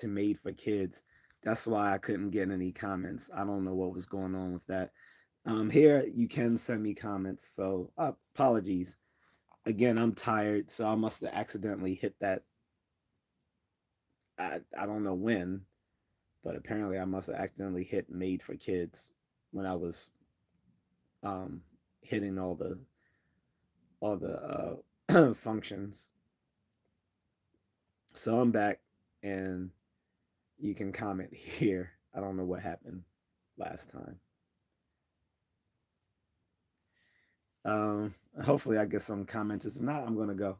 to made for kids. That's why I couldn't get any comments. I don't know what was going on with that. Here you can send me comments, so apologies. Again, I'm tired, so I must have accidentally hit that. I don't know when, but apparently I must have accidentally hit made for kids when I was um, hitting all the functions. So I'm back, and you can comment here. I don't know what happened last time. Hopefully I get some comments. If not, I'm gonna go.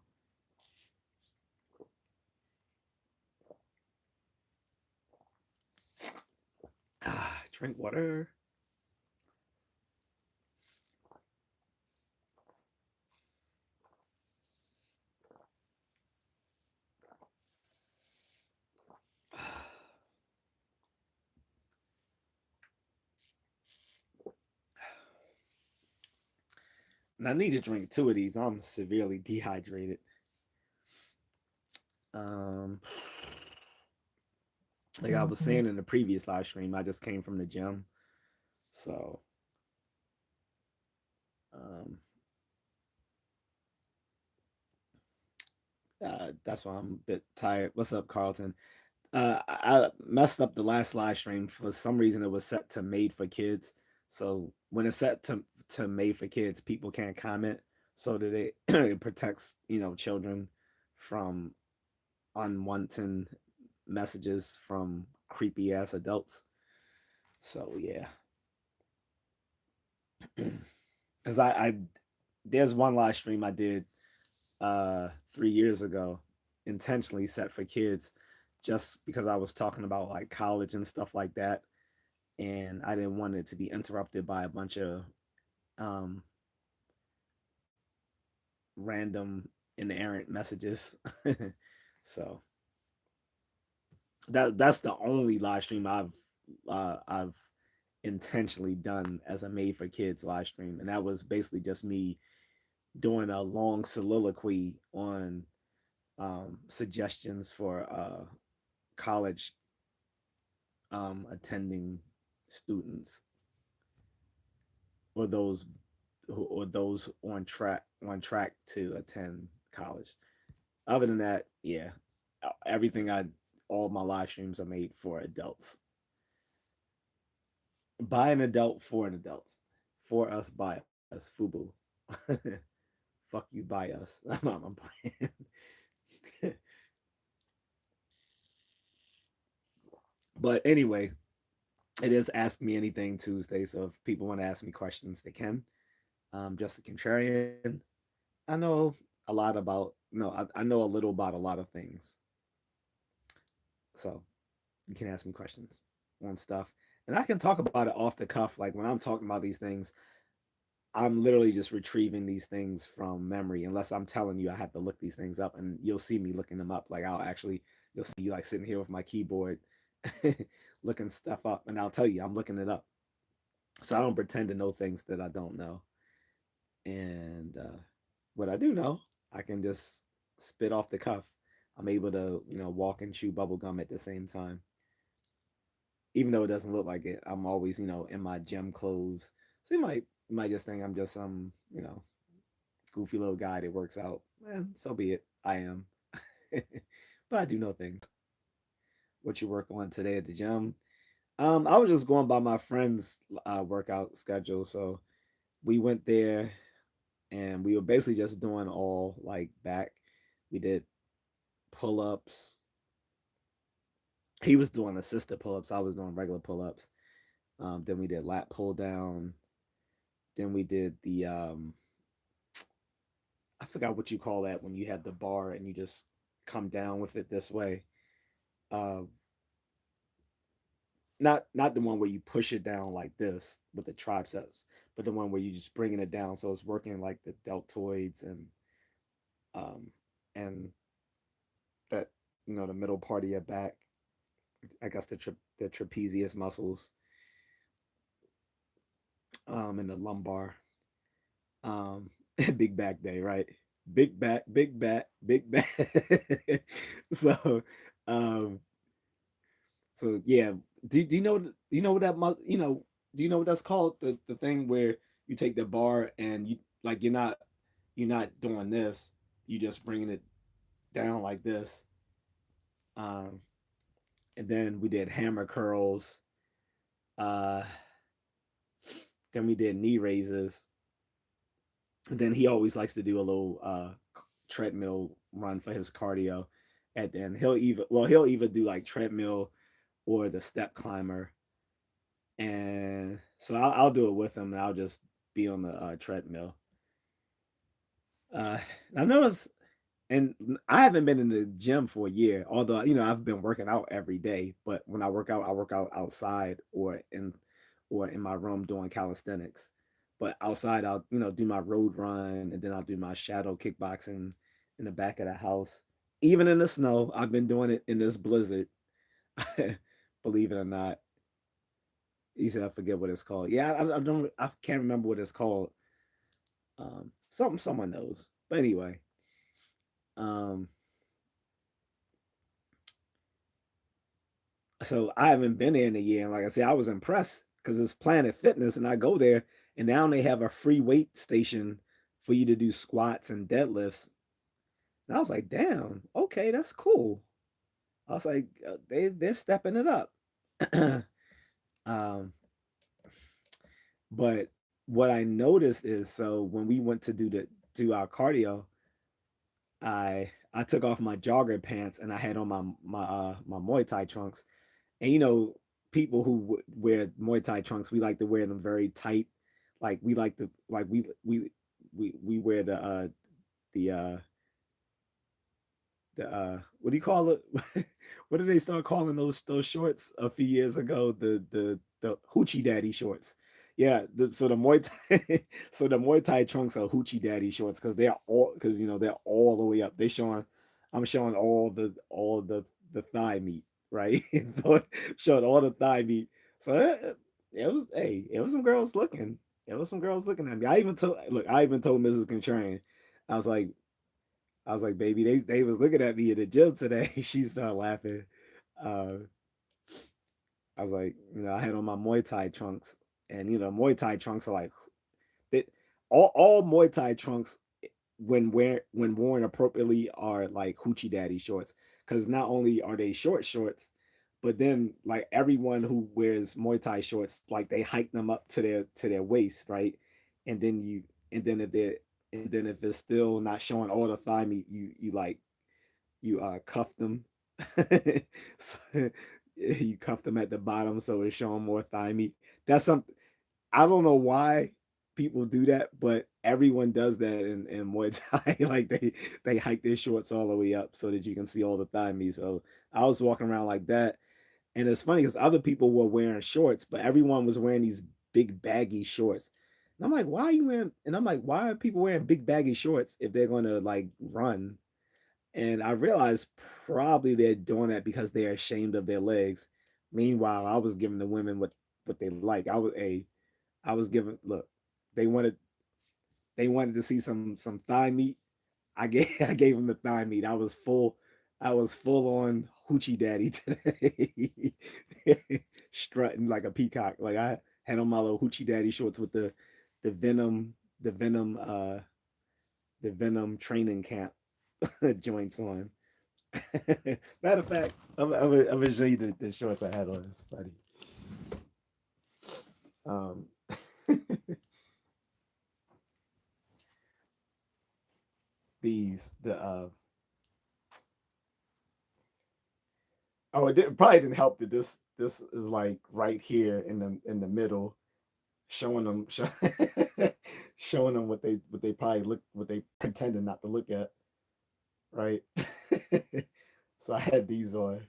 Drink water. And I need to drink two of these. I'm severely dehydrated. Um, like I was saying in the previous live stream, I just came from the gym, so um, that's why I'm a bit tired. What's up, Carlton? I messed up the last live stream. For some reason, it was set to made for kids. So when it's set to made for kids, people can't comment. So that it protects children from unwanted messages from creepy ass adults. So yeah, because I there's one live stream I did 3 years ago, intentionally set for kids, just because I was talking about like college and stuff like that, and I didn't want it to be interrupted by a bunch of um, random inerrant messages. So that's the only live stream I've intentionally done as a made for kids live stream, and that was basically just me doing a long soliloquy on suggestions for college attending students, or those on track to attend college. Other than that, yeah, everything I all my live streams are made for adults, by an adult for an adult, for us by us, Fubu. Fuck you, by us. I'm playing. But anyway, it is Ask Me Anything Tuesday, so if people want to ask me questions, they can. Just a contrarian. I know a lot about no, I know a little about a lot of things, so you can ask me questions on stuff, and I can talk about it off the cuff. Like when I'm talking about these things, I'm literally just retrieving these things from memory. Unless I'm telling you I have to look these things up, and you'll see me looking them up. Like you'll see like sitting here with my keyboard, looking stuff up, and I'll tell you I'm looking it up. So I don't pretend to know things that I don't know. And what I do know, I can just spit off the cuff. I'm able to, walk and chew bubble gum at the same time, even though it doesn't look like it. I'm always, in my gym clothes, so you might just think I'm just some, goofy little guy that works out. So be it. I am, but I do know things. What you work on today at the gym? I was just going by my friend's workout schedule, so we went there and we were basically just doing all like back. We did pull ups. He was doing assisted pull ups. I was doing regular pull ups. Then we did lat pull down. Then we did the I forgot what you call that when you have the bar and you just come down with it this way. Uh, not the one where you push it down like this with the triceps, but the one where you just bringing it down, so it's working like the deltoids um and that the middle part of your back. I guess the trapezius muscles, and the lumbar. Um, big back day, right? Big back. So, um, So yeah, do you know what that do you know what that's called? The thing where you take the bar and you like you're not doing this, you just bringing it down like this. Um, and then we did hammer curls. Uh, then we did knee raises. And then he always likes to do a little treadmill run for his cardio. And then he'll either do like treadmill or the step climber. And so I'll do it with him, and I'll just be on the treadmill. Uh, I noticed, and I haven't been in the gym for a year. Although I've been working out every day, but when I work out outside or in my room doing calisthenics. But outside, I'll do my road run, and then I'll do my shadow kickboxing in the back of the house. Even in the snow, I've been doing it in this blizzard. Believe it or not, you said I forget what it's called. Yeah, I can't remember what it's called. Someone knows. But anyway, um, so I haven't been there in a year, and like I said, I was impressed because it's Planet Fitness, and I go there, and now they have a free weight station for you to do squats and deadlifts. And I was like, damn, okay, that's cool. I was like, they're stepping it up. um, but what I noticed is, so when we went to do our cardio, I took off my jogger pants and I had on my Muay Thai trunks. And people who wear Muay Thai trunks, we like to wear them very tight. Like we like to like we wear the what do you call it? What did they start calling those shorts a few years ago? The hoochie daddy shorts. Yeah, so the Muay Thai so the Muay Thai trunks are hoochie daddy shorts because they're all the way up. I'm showing all the thigh meat, right? Showing all the thigh meat. So it was some girls looking. It was some girls looking at me. I even told Mrs. Contrarian, I was like, baby, they was looking at me in the gym today. She started laughing. Uh, I was like, I had on my Muay Thai trunks, and Muay Thai trunks are like they, all Muay Thai trunks when worn appropriately are like hoochie daddy shorts because not only are they shorts, but then like everyone who wears Muay Thai shorts like they hike them up to their waist, right? And then and then if it's still not showing all the thigh meat, you cuff them. So, you cuff them at the bottom so it's showing more thigh meat. That's something I don't know why people do that, but everyone does that in Muay Thai. Like they hike their shorts all the way up so that you can see all the thigh meat. So I was walking around like that, and it's funny because other people were wearing shorts, but everyone was wearing these big baggy shorts. And I'm like, why are you wearing? And I'm like, why are people wearing big baggy shorts if they're gonna like run? And I realized probably they're doing that because they're ashamed of their legs. Meanwhile, I was giving the women what they like. I was giving look, they wanted they wanted to see some thigh meat. I gave them the thigh meat. I was full on hoochie daddy today. Strutting like a peacock. Like I had on my little hoochie daddy shorts with the venom the venom the venom training camp joints on. Matter of fact, I'm gonna show you the shorts I had on. It's funny. Um, these the oh probably didn't help that this is like right here in the middle, showing them showing them what they probably look what they pretended not to look at, right? So I had these on.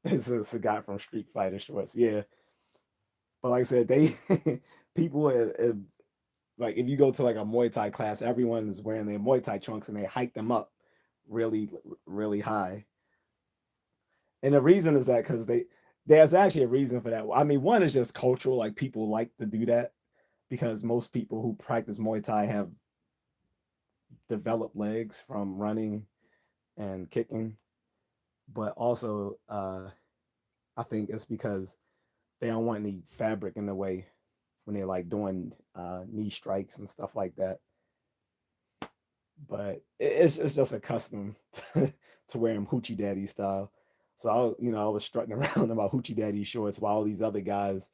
It's a guy from Street Fighter shorts, yeah. But like I said, they people like if you go to like a Muay Thai class, everyone is wearing their Muay Thai trunks and they hike them up really, really high. And the reason is that because there's actually a reason for that. I mean, one is just cultural, like people like to do that because most people who practice Muay Thai have developed legs from running and kicking, but also I think it's because they don't want any fabric in the way when they're like doing knee strikes and stuff like that. But it's just a custom to wearing hoochie daddy style. So I was strutting around in my hoochie daddy shorts while all these other guys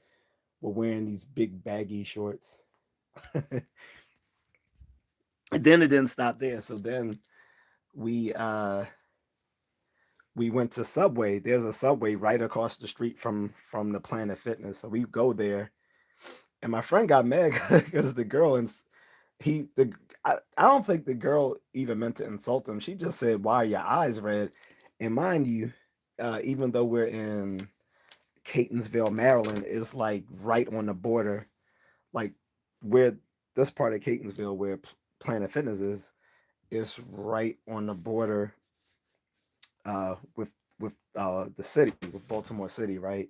were wearing these big baggy shorts. And then it didn't stop there. So then we uh we went to Subway. There's a Subway right across the street from the Planet Fitness. So we go there, and my friend got mad because the girl and he the I don't think the girl even meant to insult him. She just said, "Why are your eyes red?" And mind you, even though we're in Catonsville, Maryland, is like right on the border, like where this part of Catonsville where Planet Fitness is right on the border with the city, with Baltimore City, right?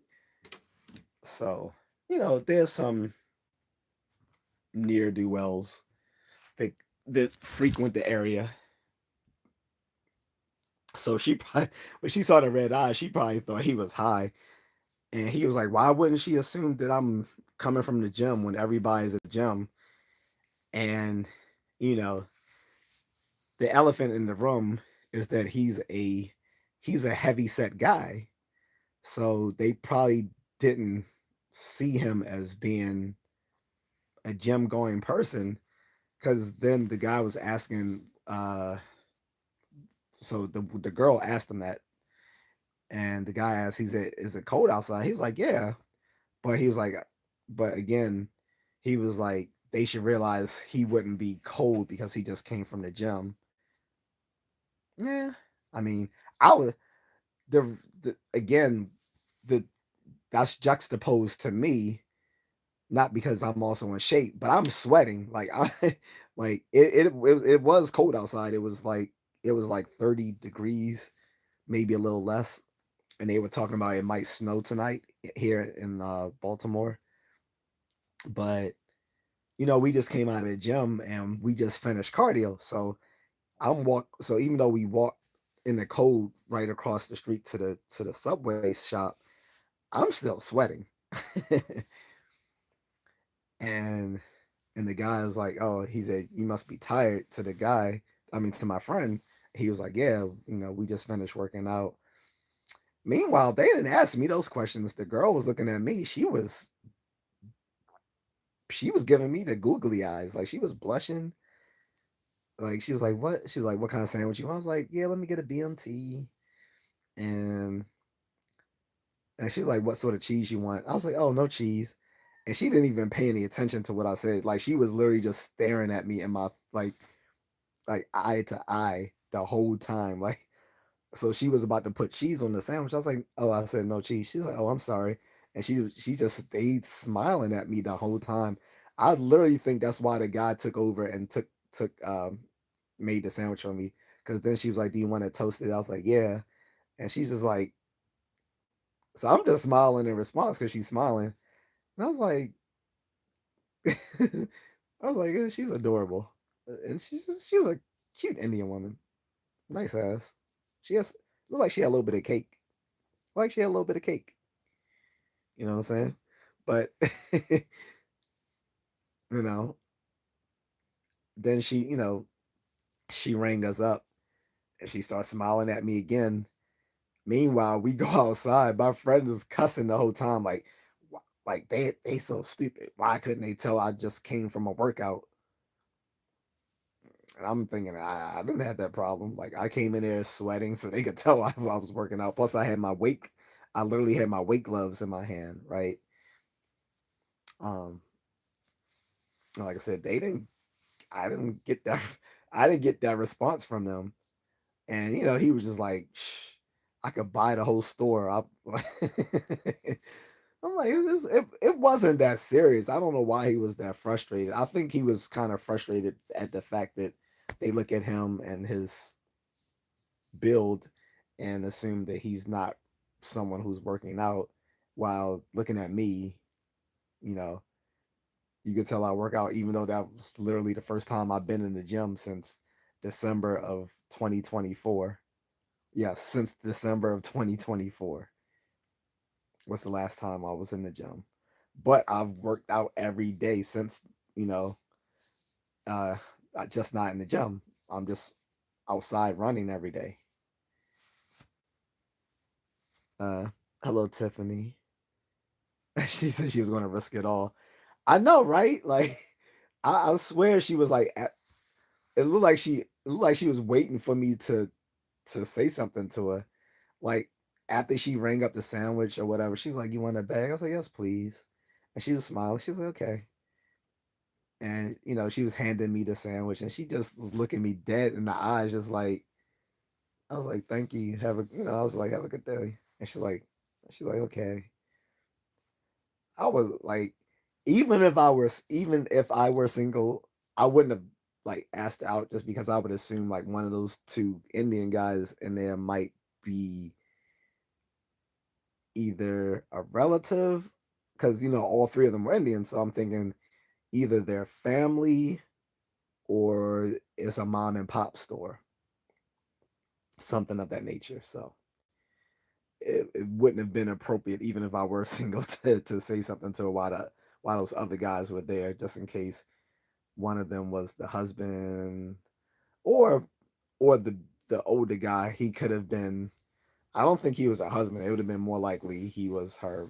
So there's some near do wells that frequent the area. So she probably when she saw the red eye, she probably thought he was high, and he was like, "Why wouldn't she assume that I'm coming from the gym when everybody's at the gym?" And you know, the elephant in the room is that he's a heavy set guy, so they probably didn't see him as being a gym going person because then the guy was asking so the girl asked him that, and the guy asked, he said, "Is it cold outside?" He's like, "Yeah," but he was like, but again, he was like, they should realize he wouldn't be cold because he just came from the gym. Yeah, I mean, I would the again the that's juxtaposed to me, not because I'm also in shape, but I'm sweating. Like I like it was cold outside. It was like 30 degrees, maybe a little less. And they were talking about it might snow tonight here in Baltimore. But we just came out of the gym and we just finished cardio. So so even though we walked in the cold right across the street to the Subway shop, I'm still sweating. and and the guy was like, "Oh," he said, "You must be tired." To the guy, I mean, to my friend, he was like, "Yeah, we just finished working out." Meanwhile, they didn't ask me those questions. The girl was looking at me. She was giving me the googly eyes, like she was blushing. Like she was like, "What?" She was like, "What kind of sandwich you want?" I was like, "Yeah, let me get a BMT." And and she was like, "What sort of cheese you want?" I was like, "Oh, no cheese." And she didn't even pay any attention to what I said. Like she was literally just staring at me in my like eye to eye the whole time. Like so she was about to put cheese on the sandwich. I was like, "Oh," I said, "No cheese." She's like, "Oh, I'm sorry." And she just stayed smiling at me the whole time. I literally think that's why the guy took over and took made the sandwich for me. Because then she was like, "Do you want to toast it?" I was like, "Yeah." And she's just like, so I'm just smiling in response because she's smiling. And I was like, "Yeah, she's adorable." And she was a cute Indian woman, nice ass. She has looked like she had a little bit of cake, like she had a little bit of cake. You know what I'm saying? But you know, then she rang us up and she starts smiling at me again. Meanwhile, we go outside. My friend is cussing the whole time, like they so stupid. Why couldn't they tell I just came from a workout? And I'm thinking I didn't have that problem. Like I came in there sweating, so they could tell I was working out. Plus, I literally had my weight gloves in my hand, right? Um, like I said, they didn't. I didn't get that. I didn't get that response from them. And he was just like, "Shh, I could buy the whole store." I'm like, it wasn't that serious. I don't know why he was that frustrated. I think he was kind of frustrated at the fact that they look at him and his build and assume that he's not someone who's working out, while looking at me, you know, you could tell I work out, even though that was literally the first time I've been in the gym since December of 2024. Yes, since December of 2024 was the last time I was in the gym. But I've worked out every day since, you know, uh, just not in the gym. I'm just outside running every day. Uh, Hello, Tiffany. She said she was going to risk it all. I know, right? Like, I swear she was like, it looked like she was waiting for me to say something to her. Like after she rang up the sandwich or whatever, she was like, "You want a bag?" I was like, "Yes, please." And she was smiling. She was like, "Okay." And she was handing me the sandwich, and she just was looking me dead in the eyes, just like I was like, "Thank you. Have a I was like, "Have a good day." And she's like, "Okay." I was like, even if I were single, I wouldn't have like asked out just because I would assume like one of those two Indian guys in there might be either a relative, because all three of them were Indian, so I'm thinking either their family or it's a mom and pop store, something of that nature. So it wouldn't have been appropriate even if I were single to say something to her while those other guys were there, just in case one of them was the husband or the older guy. He could have been. I don't think he was a husband. It would have been more likely he was her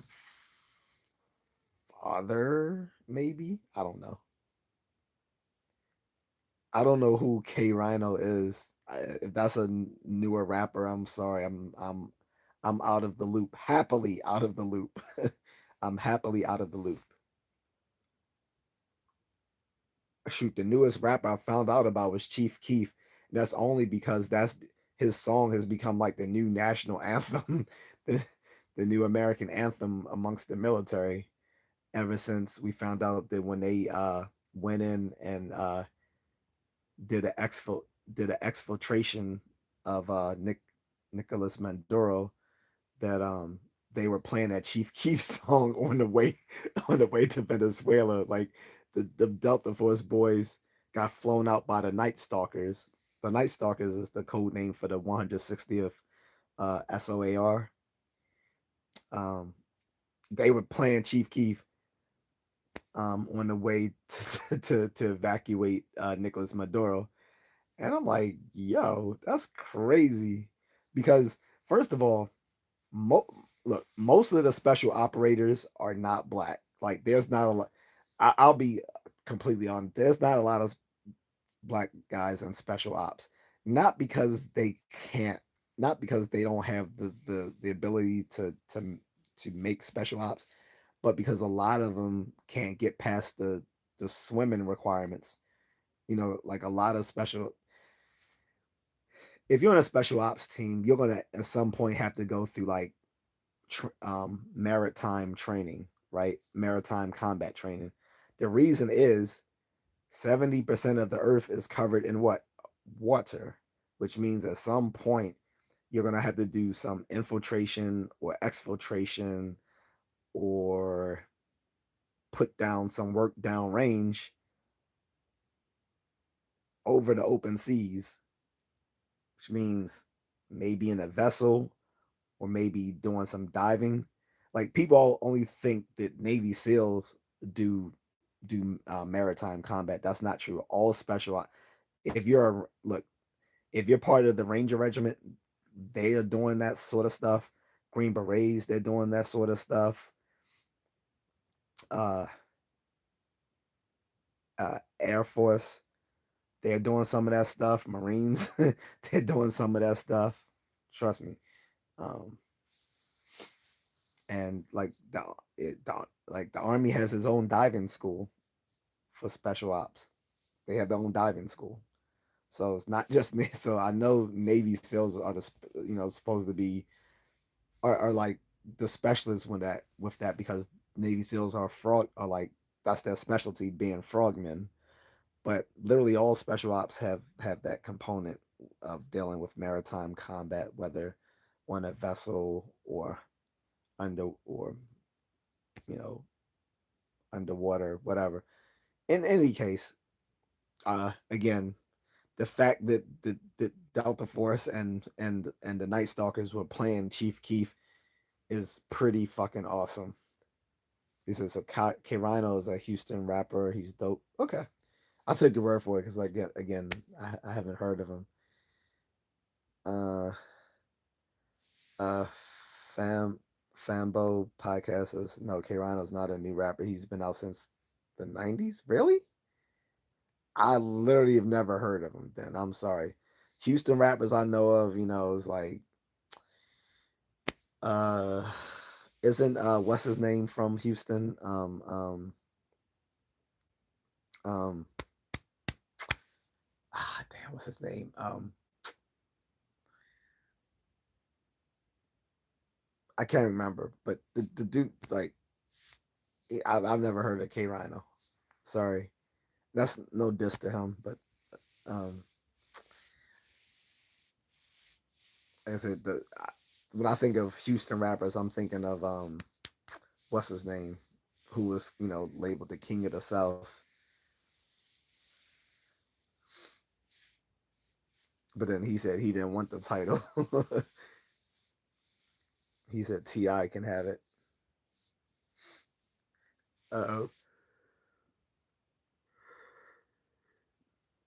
father, maybe. I don't know. I don't know who K Rhino is. If that's a newer rapper, I'm sorry. I'm out of the loop. Happily out of the loop. I'm happily out of the loop. Shoot, the newest rapper I found out about was Chief Keef. And that's only because that's his song has become like the new national anthem, the, the new American anthem amongst the military. Ever since we found out that when they went in and did a exfil did an exfiltration of Nicholas Maduro, that they were playing that Chief Keef song on the way to Venezuela. Like the Delta Force boys got flown out by the Night Stalkers. The Night Stalkers is the code name for the 160th SOAR. Um, they were playing Chief Keef on the way to evacuate Nicolas Maduro. And I'm like, yo, that's crazy. Because, first of all, look, most of the special operators are not black. Like, there's not a lot. I'll be completely honest. There's not a lot of black guys in special ops. Not because they can't, not because they don't have the ability to make special ops, but because a lot of them can't get past the swimming requirements. Like a lot of special if you're on a special ops team, you're gonna at some point have to go through like maritime training, right? Maritime combat training. The reason is 70% of the earth is covered in what? Water, which means at some point you're gonna have to do some infiltration or exfiltration or put down some work down range over the open seas, which means maybe in a vessel or maybe doing some diving. Like people only think that Navy SEALs do maritime combat. That's not true. All special. If you're look, if you're part of the Ranger Regiment, they are doing that sort of stuff. Green Berets, they're doing that sort of stuff. Uh, Air Force, they're doing some of that stuff. Marines, they're doing some of that stuff. Trust me. Um, and like the Army has its own diving school for special ops. They have their own diving school. So it's not just so I know Navy SEALs are supposed to be are like the specialists with that because Navy SEALs are like that's their specialty being frogmen. But literally all special ops have that component of dealing with maritime combat, whether on a vessel or under or you know underwater, whatever. In any case, again, the fact that Delta Force and the Night Stalkers were playing Chief Keef is pretty fucking awesome. He says so. K Rhino is a Houston rapper. He's dope. Okay, I'll take your word for it because like again, I haven't heard of him. Uh, uh, Fam Fambo podcast says no. K Rhino's not a new rapper. He's been out since the '90s. Really? I literally have never heard of him. Then I'm sorry. Houston rappers I know of, is like uh isn't what's his name from Houston? Um damn, what's his name? I can't remember, but the dude like I've never heard of K Rhino. Sorry, that's no diss to him, but um, like I said, when I think of Houston rappers, I'm thinking of what's his name, who was labeled the king of the South, but then he said he didn't want the title. He said Ti can have it. Uh-oh.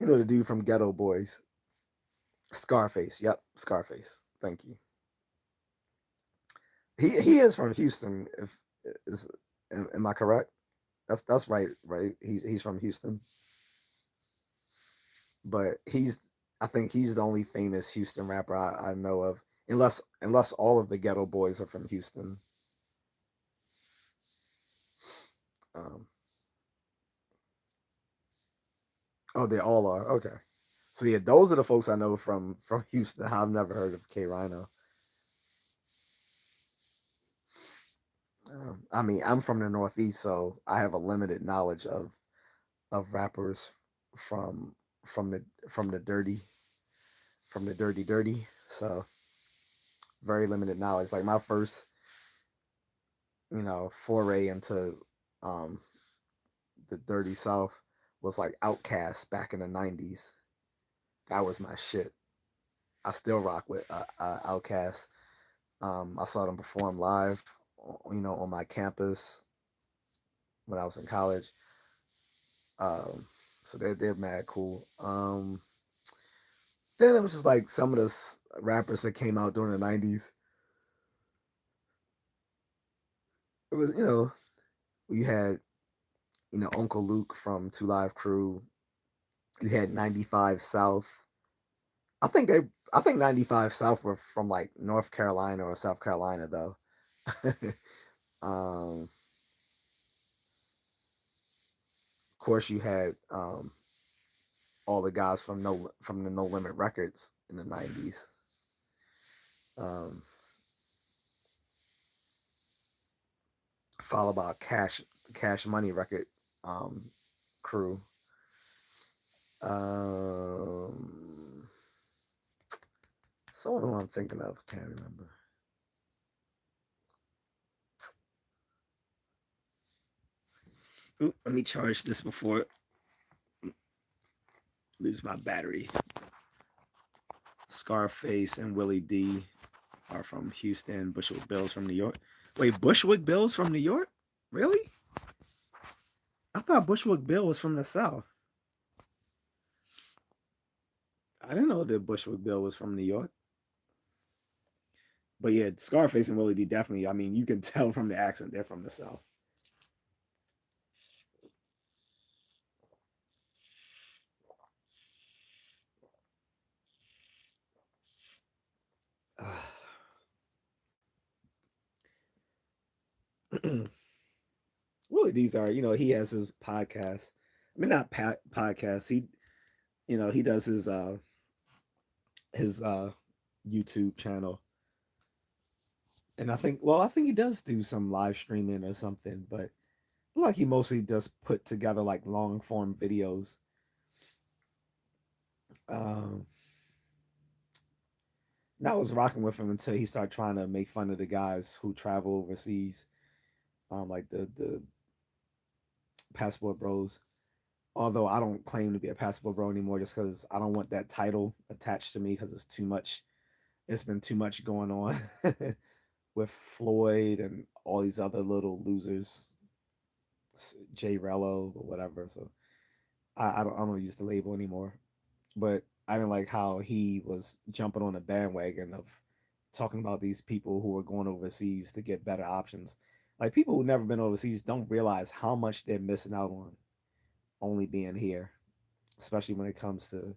The dude from Ghetto Boys, Scarface. Yep, Scarface. Thank you. He is from Houston. If is am I correct? That's right, right? He's from Houston, but I think he's the only famous Houston rapper I know of, unless all of the Ghetto Boys are from Houston. Um, oh, they all are. Okay, so yeah, those are the folks I know from Houston. I've never heard of K Rhino. I mean, I'm from the Northeast, so I have a limited knowledge of rappers from from the from the dirty from the dirty. So very limited knowledge. Like my first, foray into um the dirty South was like Outkast back in the '90s. That was my shit. I still rock with Outkast. I saw them perform live, on my campus when I was in college. So they're mad cool. Then it was just like some of the rappers that came out during the '90s. It was we had Uncle Luke from Two Live Crew. You had 95 South. I think they I think 95 South were from like North Carolina or South Carolina though. Of course you had all the guys from the No Limit Records in the '90s. Um, Followed by Cash Money record um, crew. Um, Someone who I'm thinking of, can't remember. Ooh, let me charge this before I lose my battery. Scarface and Willie D are from Houston. Bushwick Bill's from New York. Wait, Bushwick Bill's from New York? Really? I thought Bushwick Bill was from the South. I didn't know that Bushwick Bill was from New York. But yeah, Scarface and Willie D definitely. I mean, you can tell from the accent they're from the South. Willie D's are, he has his podcast. I mean, not podcast. He does his YouTube channel, and I think he does do some live streaming or something, but like he mostly does put together like long form videos. Um, and I was rocking with him until he started trying to make fun of the guys who travel overseas, like the passport bros. Although I don't claim to be a basketball bro anymore, just because I don't want that title attached to me because it's too much. It's been too much going on with Floyd and all these other little losers, J Rello or whatever. So I don't use the label anymore. But I didn't like how he was jumping on the bandwagon of talking about these people who are going overseas to get better options. Like people who've never been overseas don't realize how much they're missing out on only being here, especially when it comes to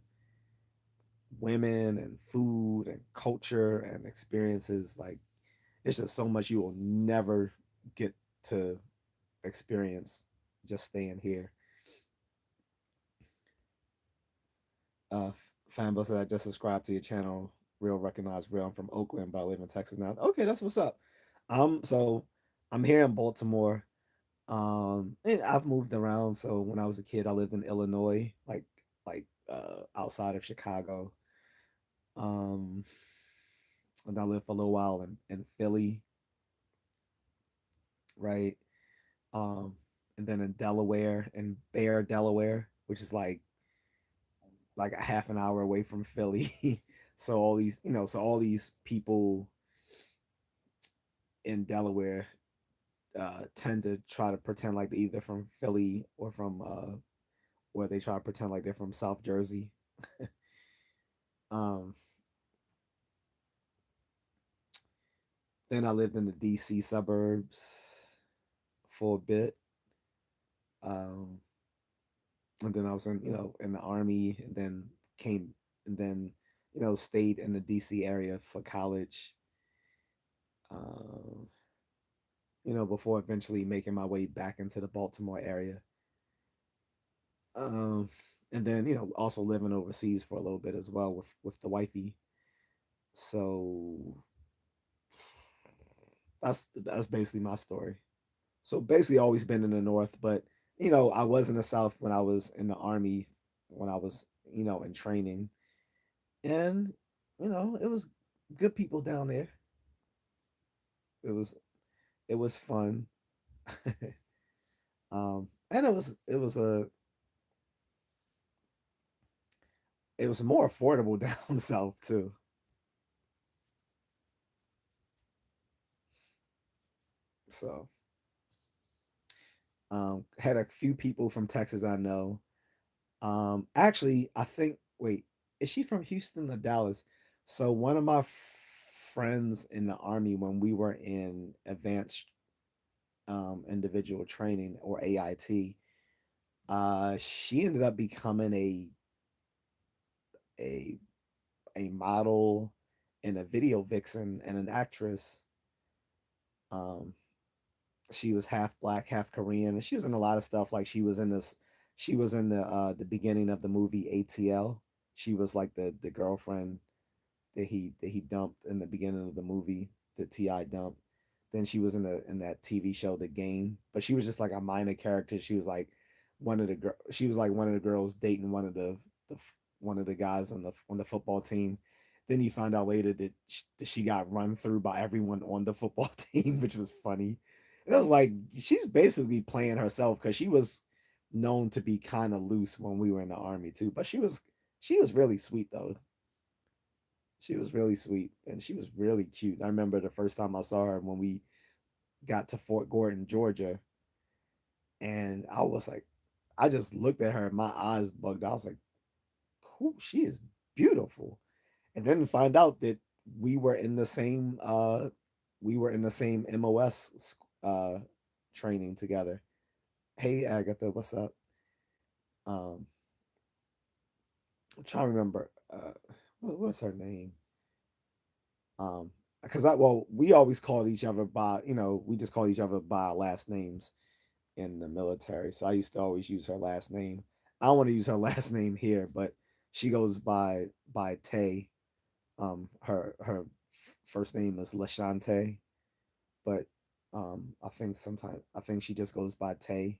women and food and culture and experiences. Like it's just so much you will never get to experience just staying here. Uh, Fanbo said I just subscribed to your channel. Real recognized real. I'm from Oakland, but I live in Texas now. Okay, that's what's up. So I'm here in Baltimore. And I've moved around. So when I was a kid, I lived in Illinois, like outside of Chicago. Um, and I lived for a little while in Philly, right? Um, and then in Delaware, in Bear, Delaware, which is like a half an hour away from Philly. So all these, so all these people in Delaware tend to try to pretend like they're either from Philly or they try to pretend like they're from South Jersey. um, then I lived in the DC suburbs for a bit. Um, and then I was in the army, and then came and then stayed in the DC area for college. Um, before eventually making my way back into the Baltimore area. Um, and then also living overseas for a little bit as well with the wifey. So that's basically my story. So basically, always been in the North, but I was in the South when I was in the Army, when I was in training, and it was good people down there. It was fun, and it was more affordable down south too. So had a few people from Texas I know. Actually, I think wait, is she from Houston or Dallas? So one of my friends in the army when we were in advanced individual training or AIT, she ended up becoming a a model and a video vixen and an actress. Um, she was half black, half Korean, and she was in a lot of stuff. Like she was in the beginning of the movie ATL. She was like the girlfriend that he dumped in the beginning of the movie that Ti dumped. Then she was in that TV show The Game, but she was just like a minor character. She was like she was like one of the girls dating the one of the guys on the football team. Then you find out later that she got run through by everyone on the football team, which was funny. And I was like, she's basically playing herself because she was known to be kind of loose when we were in the army too. But she was really sweet though. She was really sweet and she was really cute. I remember the first time I saw her when we got to Fort Gordon, Georgia, and I was like, I just looked at her and my eyes bugged. I was like, "Who? She is beautiful." And then find out that we were in the same MOS training together. Hey Agatha, what's up? Um, I'm trying to remember what's her name. Because we always call each other by we just call each other by our last names in the military. So I used to always use her last name. I don't want to use her last name here, but she goes by Tay. Her first name is Lashante, but I think she just goes by Tay.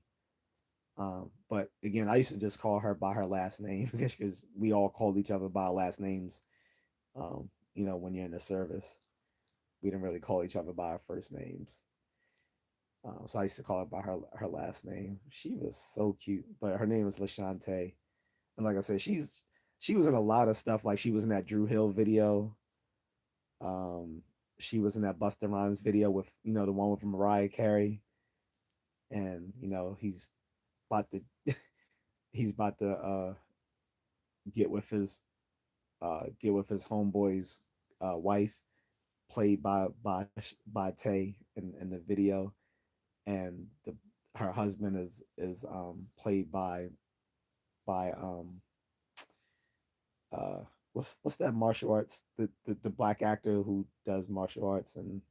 But again, I used to just call her by her last name because we all called each other by our last names. When you're in the service, we didn't really call each other by our first names. So I used to call her by her last name. She was so cute, but her name was Lashante. And like I said, she was in a lot of stuff. Like she was in that Drew Hill video. Um, she was in that Busta Rhymes video with the one with Mariah Carey, and about to he's about to get with his homeboy's wife, played by Tay in the video, and the her husband is played by uh what's that martial arts, the black actor who does martial arts and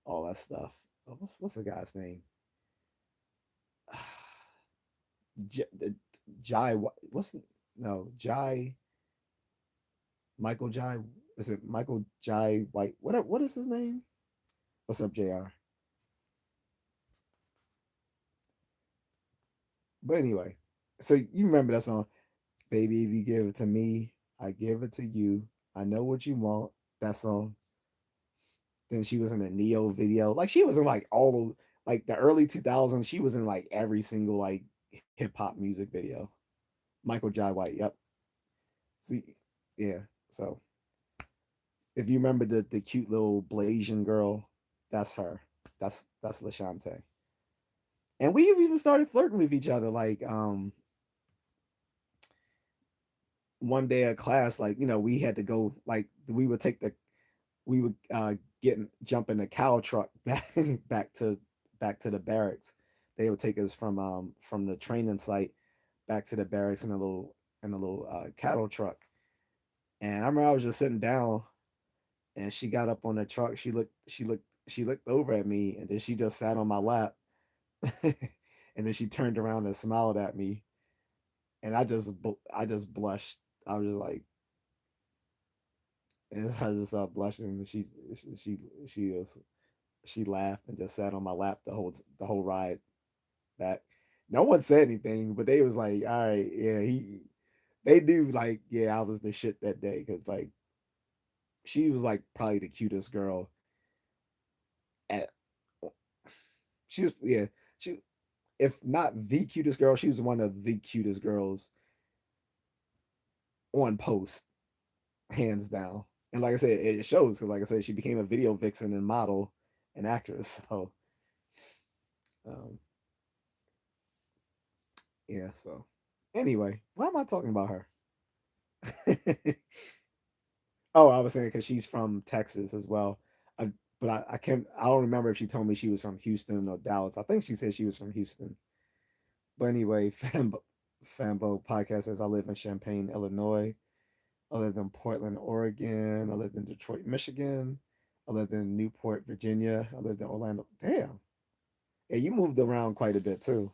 all that stuff. What's the guy's name? J, Jai, what's no Jai Michael Jai, is it Michael Jai White? What is his name? What's up, Jr. But anyway, so you remember that song, "Baby, if you give it to me, I give it to you. I know what you want." That song. Then she was in a Neo video. Like she was in like all like the early 2000s. She was in like every single like hip hop music video. Michael Jai White. Yep. See, yeah. So if you remember the cute little Blasian girl, that's her. That's Lashante. And we even started flirting with each other. Like one day at class, like we had to go. Like we would jump in the cow truck back to the barracks. They would take us from the training site back to the barracks in a little cattle truck. And I remember I was just sitting down, and she got up on the truck. She looked over at me, and then she just sat on my lap, and then she turned around and smiled at me, and I just blushed. I was just like, and I just started blushing. And she she was she laughed and just sat on my lap the whole ride back. No one said anything, but they was like, "All right, yeah, he." They knew like, yeah, I was the shit that day because like she was like probably the cutest girl at. She was, yeah, she, if not the cutest girl, she was one of the cutest girls on post, hands down. And like I said, it shows because like I said, she became a video vixen and model and actress. So um, yeah. So anyway, why am I talking about her? Oh, I was saying because she's from Texas as well. I, but I can't. I don't remember if she told me she was from Houston or Dallas. I think she said she was from Houston. But anyway, Fambo podcast says I live in Champaign, Illinois. I lived in Portland, Oregon. I lived in Detroit, Michigan. I lived in Newport, Virginia. I lived in Orlando. Damn. Yeah, you moved around quite a bit too.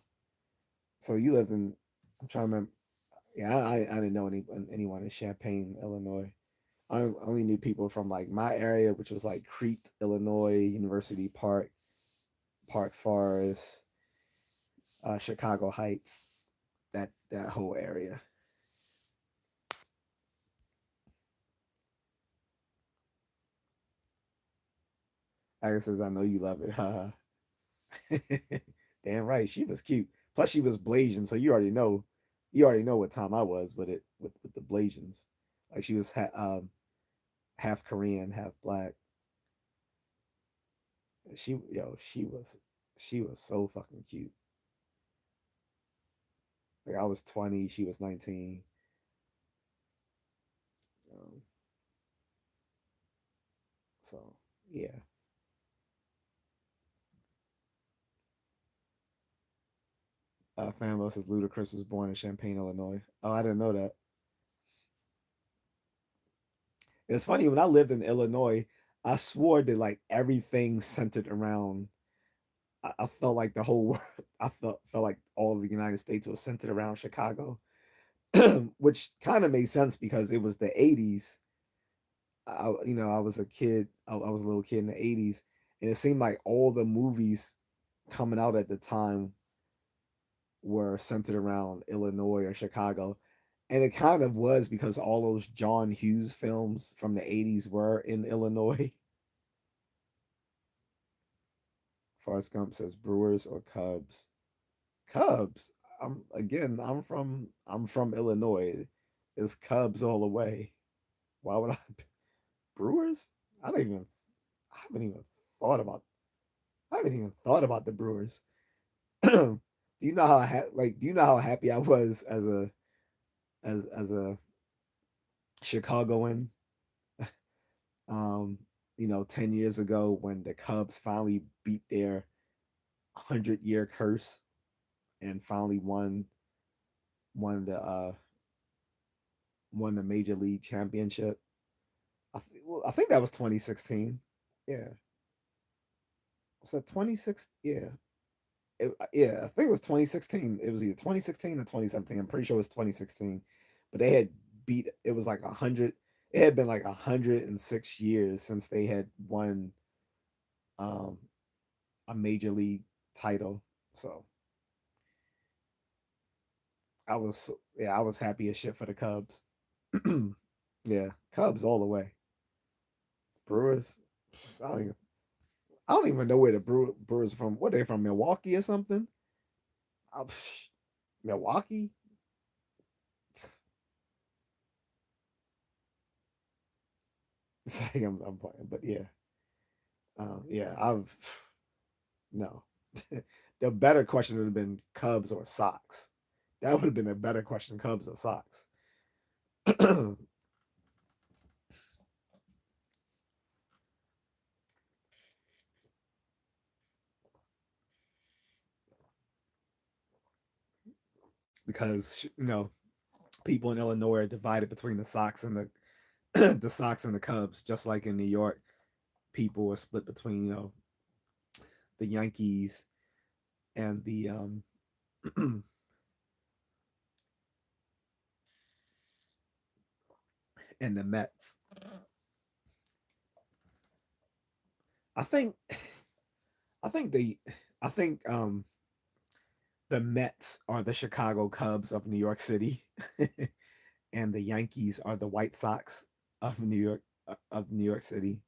So you lived in. I'm trying to remember. Yeah, I didn't know anyone in Champaign, Illinois. I only knew people from like my area, which was like Crete, Illinois, University Park, Park Forest, Chicago Heights, that whole area. Alex says, "I know you love it." Damn right, she was cute. Plus, she was Blasian, so you already know what time I was with it with the Blasians. Like she was half Korean, half black. She was so fucking cute. Like I was 20, she was 19. Um, so yeah. Fan says Ludacris was born in Champaign, Illinois. Oh, I didn't know that. It's funny when I lived in Illinois, I swore that like everything centered around. I felt like the whole I felt like all of the United States was centered around Chicago, which kind of made sense because it was the '80s. I was a kid. I was a little kid in the '80s, and it seemed like all the movies coming out at the time were centered around Illinois or Chicago. And it kind of was because all those John Hughes films from the '80s were in Illinois. Forrest Gump says Brewers or Cubs. Cubs. I'm from Illinois. It's Cubs all the way. Why would I Brewers? I don't even I haven't even thought about I haven't even thought about the Brewers. Do you know how do you know how happy I was as a Chicagoan, um 10 years ago when the Cubs finally beat their 100-year curse and finally won the major league championship. I think that was 2016. Yeah. So 26, yeah. Yeah, I think it was 2016. It was either 2016 or 2017. I'm pretty sure it was 2016. But they had beat it was like 100. It had been like 106 years since they had won um a major league title. So I was happy as shit for the Cubs. Yeah, Cubs all the way. Brewers, I don't even I don't even know where the Brewers are from. What, they from, Milwaukee or something? Uh, Milwaukee? It's like I'm playing, but yeah, yeah. I've no. The better question would have been Cubs or Sox. That would have been a better question, Cubs or Sox. Because people in Illinois are divided between the Sox and the the Sox and the Cubs, just like in New York, people are split between the Yankees and the and the Mets. I think I think the I think the Mets are the Chicago Cubs of New York City, and the Yankees are the White Sox of New York City.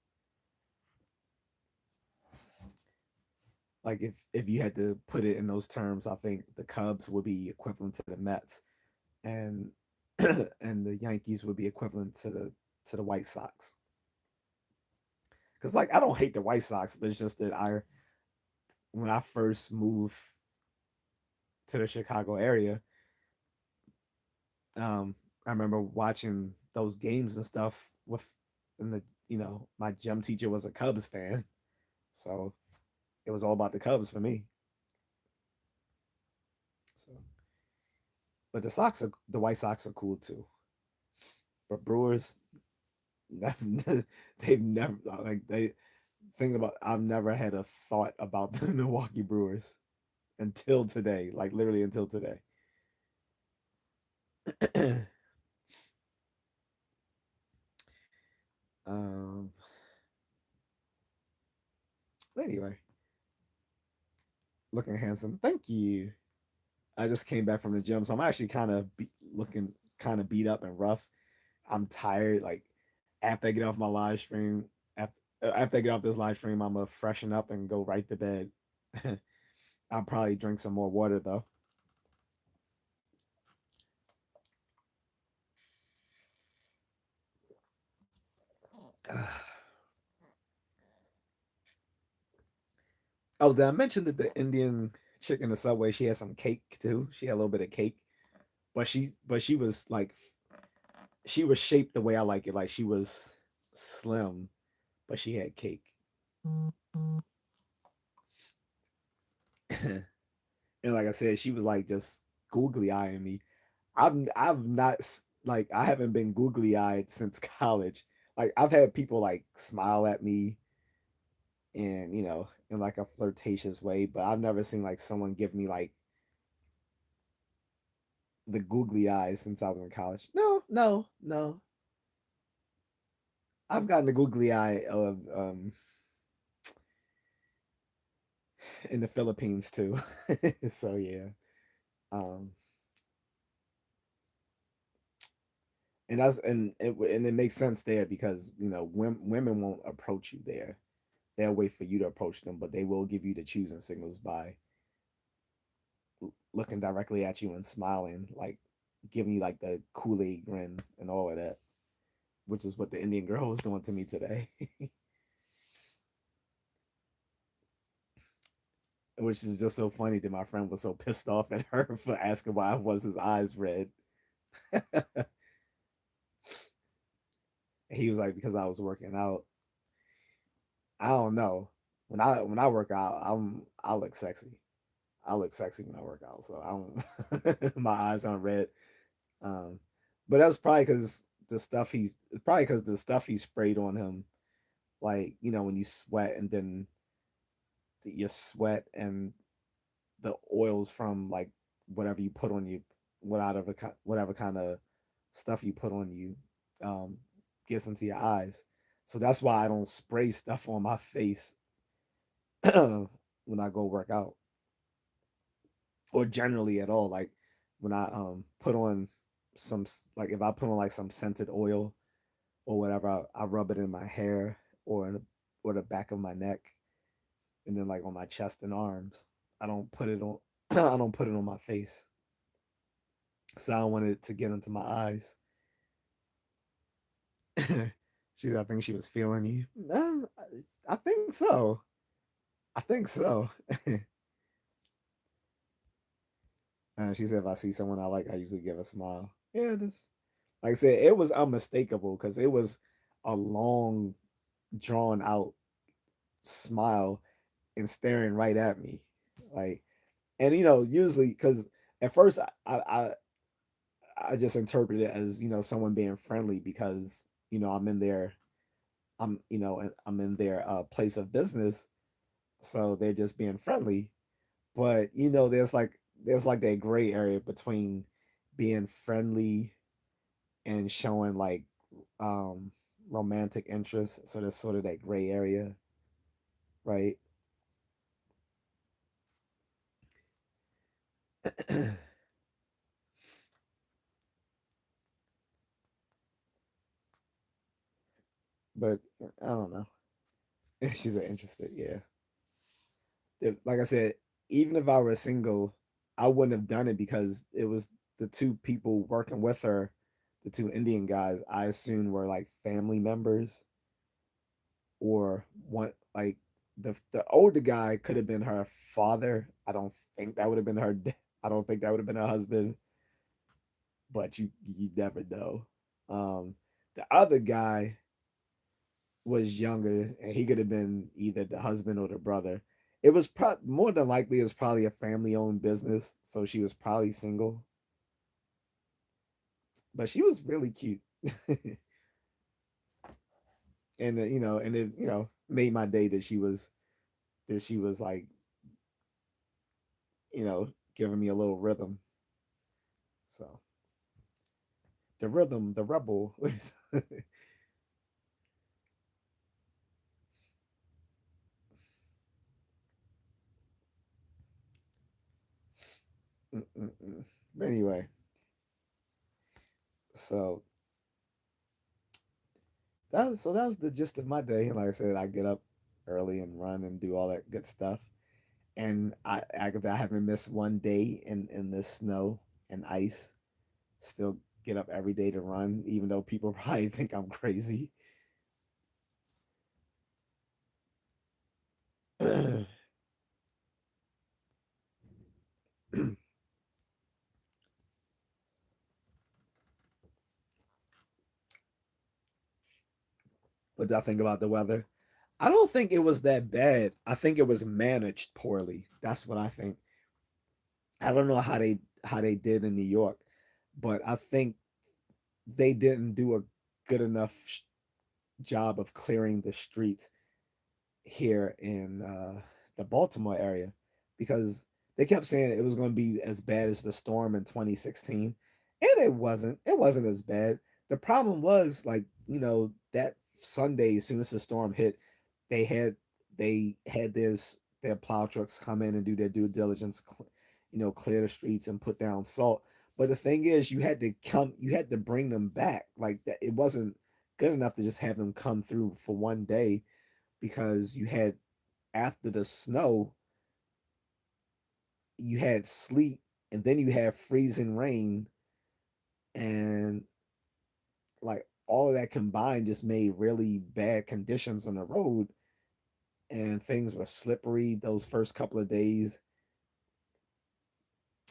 Like if you had to put it in those terms, I think the Cubs would be equivalent to the Mets, and and the Yankees would be equivalent to the White Sox. Because like I don't hate the White Sox, but it's just that I when I first moved to the Chicago area, I remember watching those games and stuff with and the my gym teacher was a Cubs fan, so it was all about the Cubs for me. So, but the White Sox are cool too. But Brewers, they've never like they thinking about. I've never had a thought about the Milwaukee Brewers until today, like literally until today. um. Anyway, looking handsome. Thank you. I just came back from the gym, so I'm actually looking kind of beat up and rough. I'm tired. Like after I get off my live stream, after I get off this live stream, I'm gonna freshen up and go right to bed. I'll probably drink some more water though. Oh, did I mention that the Indian chick in the subway? She had some cake too. She had a little bit of cake, but she was like she was shaped the way I like it. Like she was slim, but she had cake. And like I said, she was like just googly eyeing me. I've not like I haven't been googly eyed since college. Like I've had people like smile at me and in like a flirtatious way, but I've never seen like someone give me like the googly eyes since I was in college. No, no, no. I've gotten the googly eye of in the Philippines too. So yeah. Um and it makes sense there because women won't approach you there. they'll wait for you to approach them, but they will give you the choosing signals by looking directly at you and smiling, like giving you like the Kool-Aid grin and all of that, which is what the Indian girl was doing to me today. Which is just so funny that my friend was so pissed off at her for asking why was his eyes red. He was like, because I was working out. I don't know. When I work out, I look sexy. I look sexy when I work out, so I don't. My eyes aren't red. Um, but that's probably because the stuff he sprayed on him, like when you sweat and then your sweat and the oils from like whatever you put on you, whatever kind of stuff you put on you, um, gets into your eyes. So that's why I don't spray stuff on my face when I go work out, or generally at all. Like when I put on some, like if I put on like some scented oil or whatever, I rub it in my hair or or the back of my neck, and then like on my chest and arms. I don't put it on. I don't put it on my face, so I don't want it to get into my eyes. I think she was feeling you. I think so. I think so. She said, if I see someone I like, I usually give a smile. Yeah, this, like I said, it was unmistakable because it was a long, drawn out smile and staring right at me. Like, and usually because at first I just interpret it as someone being friendly because I'm in their I'm in their place of business, so they're just being friendly. But there's like that gray area between being friendly and showing like um romantic interest. So there's sort of that gray area, right? But I don't know. She's interested, yeah. Like I said, even if I were single, I wouldn't have done it because it was the two people working with her, the two Indian guys. I assumed were like family members, or one like the older guy could have been her father. I don't think that would have been her. I don't think that would have been her husband, but you never know. The other guy was younger, and he could have been either the husband or the brother. It was more than likely it was probably a family owned business, so she was probably single. But she was really cute, and and it made my day that she was like giving me a little rhythm. So the rhythm, the rebel. But anyway, so that was the gist of my day. Like I said, I get up early and run and do all that good stuff. And I haven't missed one day in the snow and ice. Still get up every day to run, even though people probably think I'm crazy. But what do I think about the weather? I don't think it was that bad. I think it was managed poorly. That's what I think. I don't know how they did in New York, but I think they didn't do a good enough job of clearing the streets here in the Baltimore area, because they kept saying it was going to be as bad as the storm in 2016, and it wasn't. It wasn't as bad. The problem was like that Sunday, as soon as the storm hit, they had they had their plow trucks come in and do their due diligence, clear the streets and put down salt. But the thing is, you had to bring them back. Like that, it wasn't good enough to just have them come through for one day. because you had, after the snow, you had sleet, and then you had freezing rain, and like all of that combined just made really bad conditions on the road, and things were slippery those first couple of days.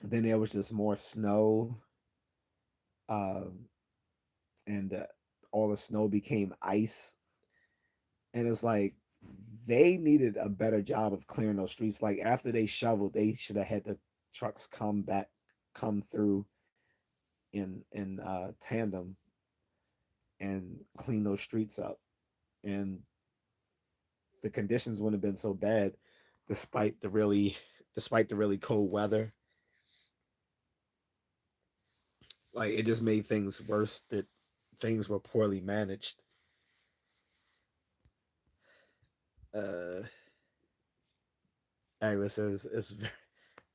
Then there was just more snow, um, and all the snow became ice, and it's like they needed a better job of clearing those streets. Like after they shoveled, they should have had the trucks come through in tandem and clean those streets up, and the conditions wouldn't have been so bad, despite the really despite the really cold weather. Like it just made things worse that things were poorly managed. Uh, Agnes says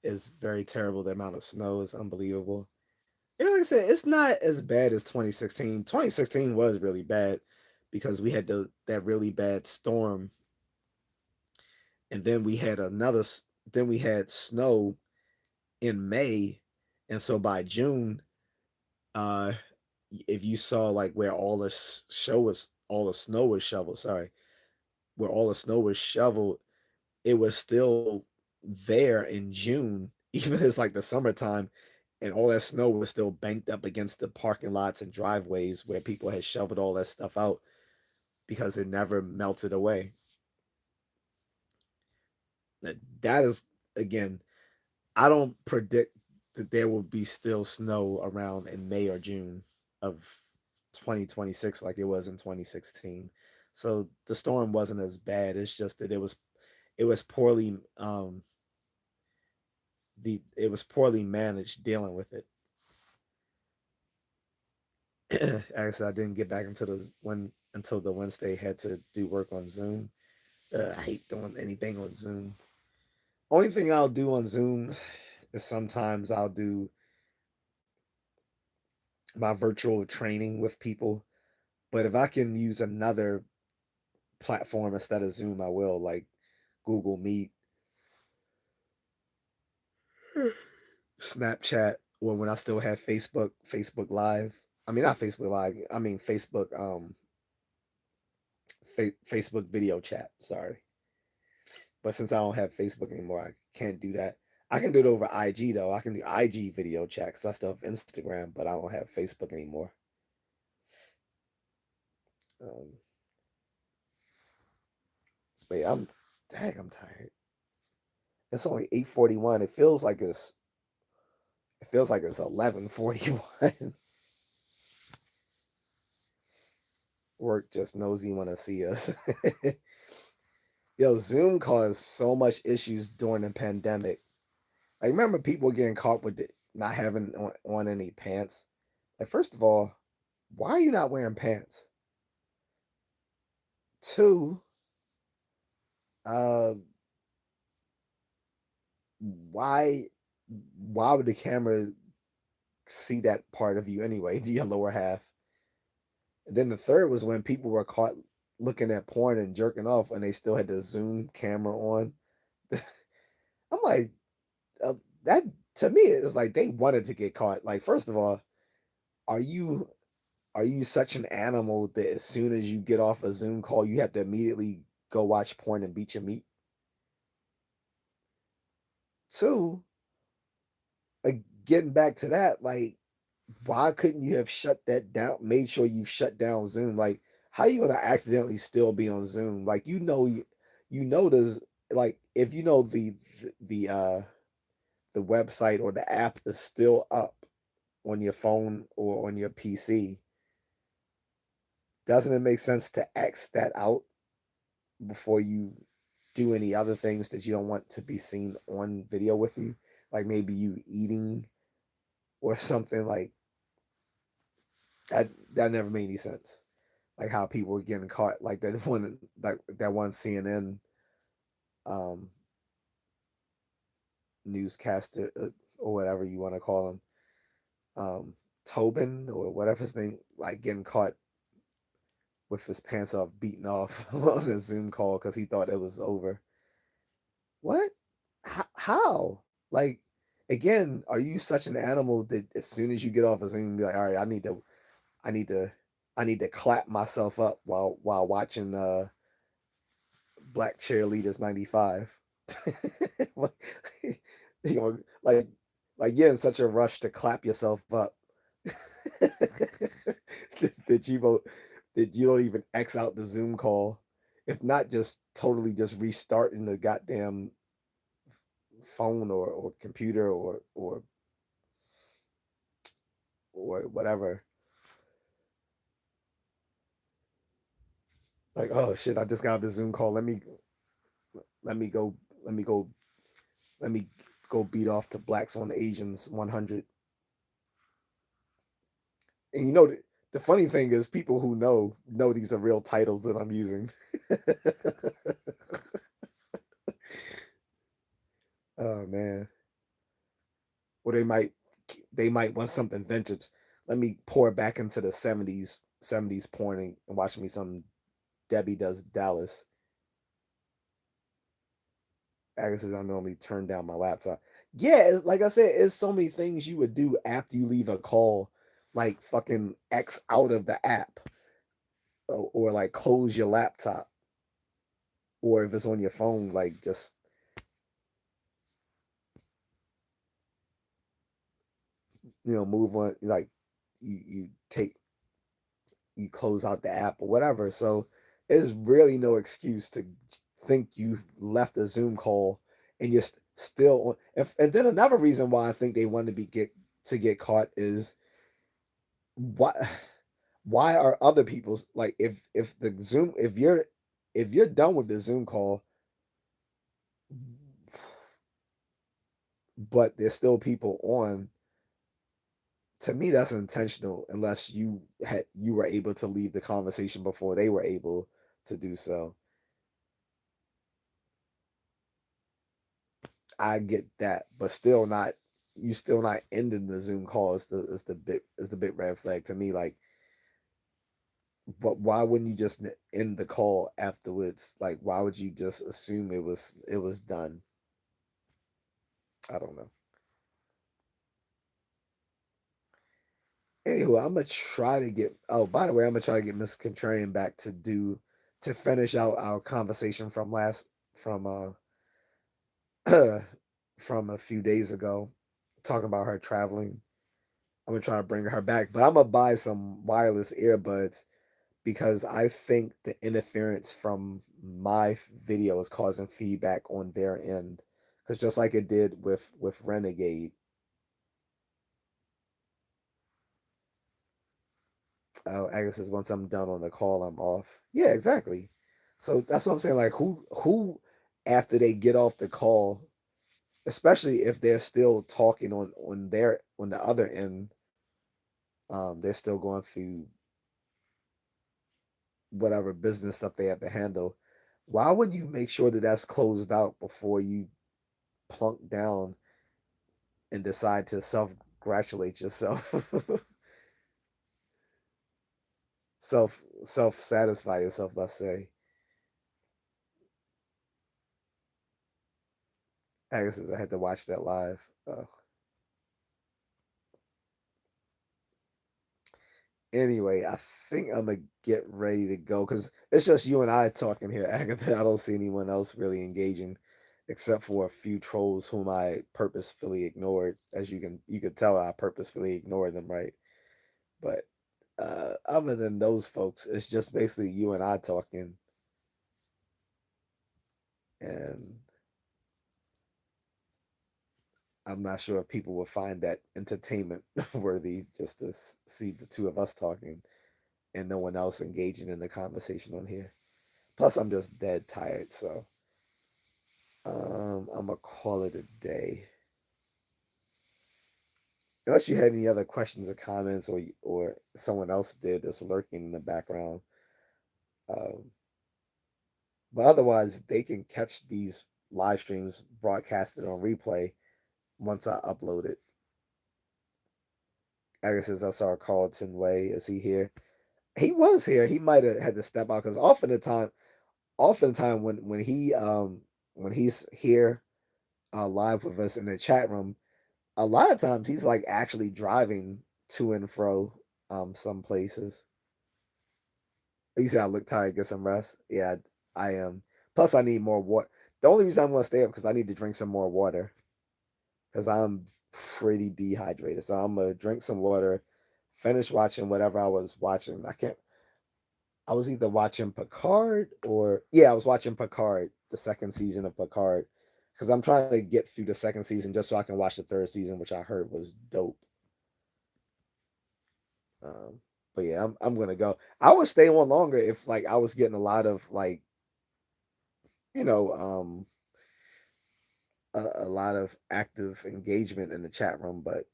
it's very terrible. The amount of snow is unbelievable. And like I said, it's not as bad as 2016. 2016 was really bad because we had that really bad storm, and then we had then we had snow in May, and so by June, uh, if you saw like where all the snow was shoveled, sorry, where all the snow was shoveled, it was still there in June, even as like the summertime, and all that snow was still banked up against the parking lots and driveways where people had shoveled all that stuff out because it never melted away. That is, again, I don't predict that there will be still snow around in May or June of 2026 like it was in 2016. So the storm wasn't as bad. It's just that it was poorly it was poorly managed dealing with it. Actually, I didn't get back into the one until the Wednesday had to do work on Zoom. I hate doing anything on Zoom. Only thing I'll do on Zoom is sometimes I'll do my virtual training with people. But if I can use another platform instead of Zoom, I will, like Google Meet, Snapchat, or when I still have Facebook Live. I mean, not Facebook Live. I mean Facebook video chat. Sorry, but since I don't have Facebook anymore, I can't do that. I can do it over IG though. I can do IG video chat because I still have Instagram, but I don't have Facebook anymore. Um, but yeah, I'm tired. It's only 8:41. It feels like it's 11:41. Work just knows you want to see us. Yo, Zoom caused so much issues during the pandemic. I remember people getting caught with not having on any pants. Like, first of all, why are you not wearing pants? Two, uh, why why would the camera see that part of you anyway, the lower half? And then the third was when people were caught looking at porn and jerking off, and they still had the Zoom camera on. I'm like, that to me it's like they wanted to get caught. Like, first of all, are you are you such an animal that as soon as you get off a Zoom call, you have to immediately go watch porn and beat your meat? Two, like getting back to that, like why couldn't you have shut that down? Made sure you shut down Zoom. Like, how you gonna accidentally still be on Zoom? Like, you know, there's like if you know the website or the app is still up on your phone or on your PC, doesn't it make sense to X that out before you do any other things that you don't want to be seen on video with you? Like maybe you eating or something like that. That never made any sense. Like how people were getting caught, that one CNN um, newscaster or whatever you want to call him, Tobin or whatever his name, like getting caught with his pants off, beating off on a Zoom call because he thought it was over. What? How? Like, again, are you such an animal that as soon as you get off a Zoom, be like, all right, I need to, I need to clap myself up while watching Black Cheerleaders '95. Like, you know, like you're in such a rush to clap yourself up that you don't even X out the Zoom call, if not just totally just restarting the goddamn phone or computer or whatever. Like, oh shit, I just got off the Zoom call. Let me go let me go let me go beat off the Blacks on Asians 100. And the funny thing is, people who know these are real titles that I'm using. Oh man, or they might want something vintage. Let me pour back into the '70s porn and watch me some Debbie Does Dallas. I guess I normally turn down my laptop. Yeah, like I said, it's so many things you would do after you leave a call, like fucking X out of the app, or like close your laptop, or if it's on your phone, like just move on, like you take you close out the app or whatever. So there's really no excuse to think you left a Zoom call and you're still on. And then another reason why I think they want to get caught is why why are other people's, like, if the Zoom if you're done with the Zoom call, but there's still people on, to me that's intentional, unless you were able to leave the conversation before they were able to do so. I get that, but still not ending the Zoom call is the big red flag to me. Like, but why wouldn't you just end the call afterwards? Like, why would you just assume it was done? I don't know. Anyway, I'm gonna try to get. Oh, by the way, I'm gonna try to get Miss Contrarian back to finish out our conversation from from a few days ago, talking about her traveling. I'm gonna try to bring her back, but I'm gonna buy some wireless earbuds because I think the interference from my video is causing feedback on their end. Because just like it did with Renegade, I guess is once I'm done on the call, I'm off. Yeah, exactly. So that's what I'm saying. Like, who after they get off the call, especially if they're still talking on the other end, they're still going through whatever business stuff they have to handle. Why would you make sure that that's closed out before you plunk down and decide to self-congratulate yourself? Self-satisfy yourself, let's say. I guess I had to watch that live. Anyway, I think I'm gonna get ready to go because it's just you and I talking here, Agatha. I don't see anyone else really engaging, except for a few trolls whom I purposefully ignored. As you could tell, I purposefully ignored them, right? But other than those folks, it's just basically you and I talking, and I'm not sure if people will find that entertainment worthy just to see the two of us talking and no one else engaging in the conversation on here. Plus, I'm just dead tired, so I'm gonna call it a day. Unless you had any other questions or comments, or someone else did that's lurking in the background. Um, but otherwise, they can catch these live streams broadcasted on replay once I upload it. I guess as I saw Carlton Way, is he here? He was here. He might have had to step out because often the time when he's here live with us in the chat room, a lot of times he's like actually driving to and fro some places. You see, I look tired. Get some rest. Yeah, I am. Plus, I need more water. The only reason I'm gonna stay up because I need to drink some more water because I'm pretty dehydrated. So I'm gonna drink some water, finish watching whatever I was watching. I can't. I was either watching Picard or yeah, I was watching Picard, the second season of Picard, because I'm trying to get through the second season just so I can watch the third season, which I heard was dope. Um, but yeah, I'm gonna go. I would stay on longer if like I was getting a lot of like you know a lot of active engagement in the chat room, but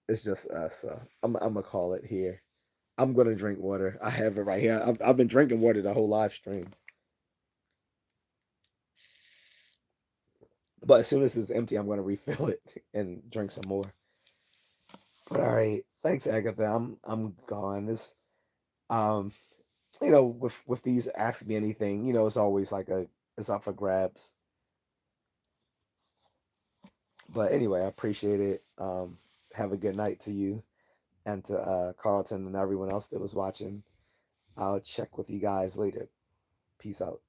it's just us. So I'm gonna call it here. I'm gonna drink water. I have it right here. I've been drinking water the whole live stream, but as soon as it's empty, I'm gonna refill it and drink some more. But all right, thanks, Agatha. I'm gone. This um with these ask me anything, it's always like it's up for grabs. But anyway, I appreciate it. Have a good night to you and to Carlton and everyone else that was watching. I'll check with you guys later. Peace out.